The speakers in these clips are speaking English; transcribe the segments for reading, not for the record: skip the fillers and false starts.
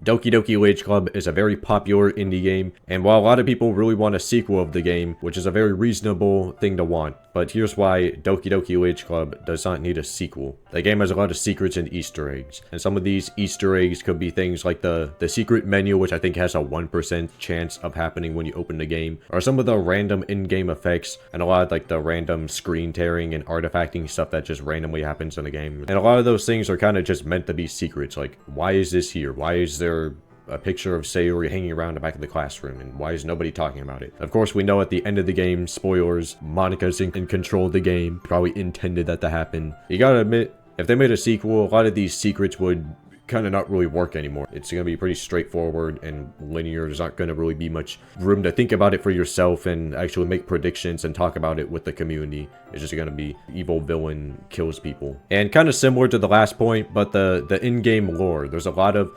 Doki Doki Wage Club is a very popular indie game, and while a lot of people really want a sequel of the game, which is a very reasonable thing to want, but here's why Doki Doki Wage Club does not need a sequel. The game has a lot of secrets and Easter eggs, and some of these Easter eggs could be things like the secret menu, which I think has a 1% chance of happening when you open the game, or some of the random in-game effects, and a lot of like the random screen tearing and artifacting stuff that just randomly happens in the game. And a lot of those things are kind of just meant to be secrets, like why is this here? Why is there a picture of Sayori hanging around the back of the classroom, and why is nobody talking about it? Of course, we know at the end of the game, spoilers, Monika's in control of the game, probably intended that to happen. You gotta admit, if they made a sequel, a lot of these secrets would kind of not really work anymore. It's going to be pretty straightforward and linear. There's not going to really be much room to think about it for yourself and actually make predictions and talk about it with the community. It's just going to be evil villain kills people. And kind of similar to the last point, but the in-game lore. There's a lot of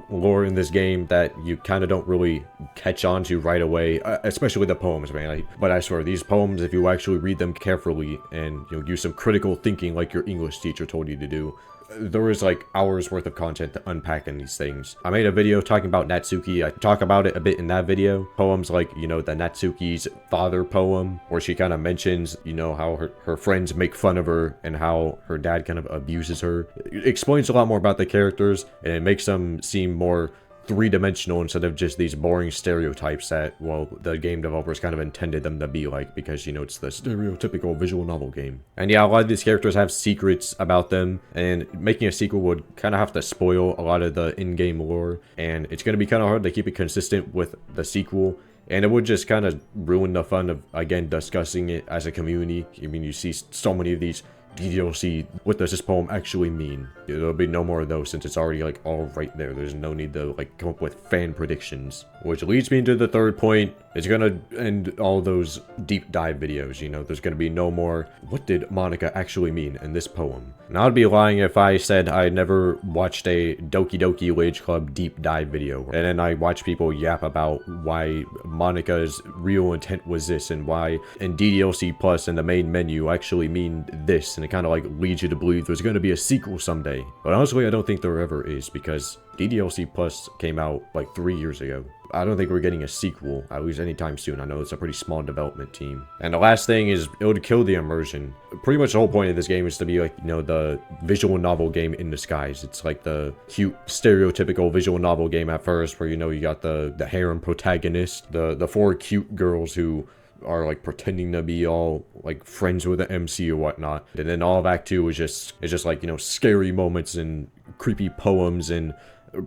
lore in this game that you kind of don't really catch on to right away, especially the poems, man. But I swear, these poems, if you actually read them carefully and use some critical thinking like your English teacher told you to do, there is like hours worth of content to unpack in these things. I made a video talking about Natsuki. I talk about it a bit in that video. Poems like, the Natsuki's father poem, where she kind of mentions, how her friends make fun of her and how her dad kind of abuses her. It explains a lot more about the characters, and it makes them seem more three-dimensional instead of just these boring stereotypes that, well, the game developers kind of intended them to be like, because, it's the stereotypical visual novel game. And yeah, a lot of these characters have secrets about them, and making a sequel would kind of have to spoil a lot of the in-game lore, and it's going to be kind of hard to keep it consistent with the sequel. And it would just kind of ruin the fun of, again, discussing it as a community. I mean, you see so many of these DDLC, what does this poem actually mean? There'll be no more of those since it's already like all right there. There's no need to like come up with fan predictions. Which leads me into the third point. It's gonna end all those deep dive videos, there's gonna be no more, what did Monika actually mean in this poem? Now I'd be lying if I said I never watched a Doki Doki Wage Club deep dive video, and then I watch people yap about why Monika's real intent was this, and why in DDLC Plus in the main menu actually mean this, and it kind of like leads you to believe there's gonna be a sequel someday. But honestly, I don't think there ever is, because DDLC Plus came out like 3 years ago. I don't think we're getting a sequel, at least anytime soon. I know it's a pretty small development team. And the last thing is, it would kill the immersion. Pretty much the whole point of this game is to be like, the visual novel game in disguise. It's like the cute, stereotypical visual novel game at first, where, you got the harem protagonist, the four cute girls who are like pretending to be all like friends with the MC or whatnot. And then all of Act 2 is just like, scary moments and creepy poems, and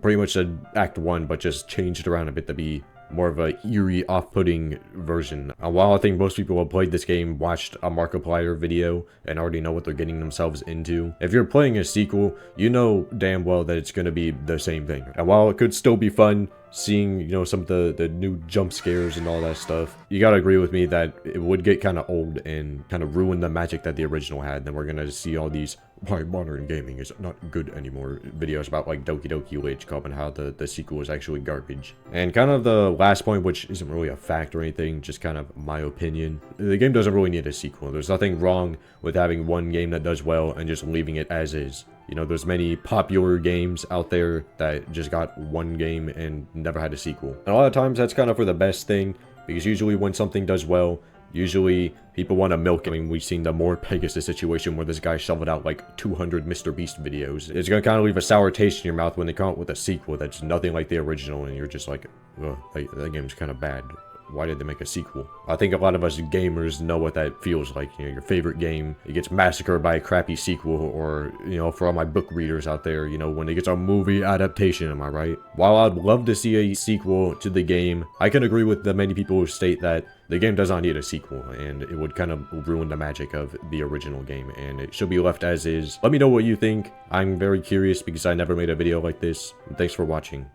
pretty much Act 1, but just changed around a bit to be more of a eerie, off-putting version. While I think most people who have played this game watched a Markiplier video and already know what they're getting themselves into, if you're playing a sequel, you know damn well that it's going to be the same thing. And while it could still be fun seeing, some of the new jump scares and all that stuff, you gotta agree with me that it would get kind of old and kind of ruin the magic that the original had. Then we're gonna see all these why modern gaming is not good anymore videos about like Doki Doki Wage Club and how the sequel is actually garbage. And kind of the last point, which isn't really a fact or anything, just kind of my opinion, the game doesn't really need a sequel. There's nothing wrong with having one game that does well and just leaving it as is. There's many popular games out there that just got one game and never had a sequel. And a lot of times that's kind of for the best thing, because usually when something does well, usually people want to milk it. I mean, we've seen the More Pegasus situation where this guy shoveled out like 200 Mr. Beast videos. It's going to kind of leave a sour taste in your mouth when they come out with a sequel that's nothing like the original, and you're just like, ugh, that game's kind of bad. Why did they make a sequel? I think a lot of us gamers know what that feels like. Your favorite game, it gets massacred by a crappy sequel, or, for all my book readers out there, when it gets a movie adaptation, am I right? While I'd love to see a sequel to the game, I can agree with the many people who state that the game does not need a sequel, and it would kind of ruin the magic of the original game, and it should be left as is. Let me know what you think. I'm very curious because I never made a video like this. Thanks for watching.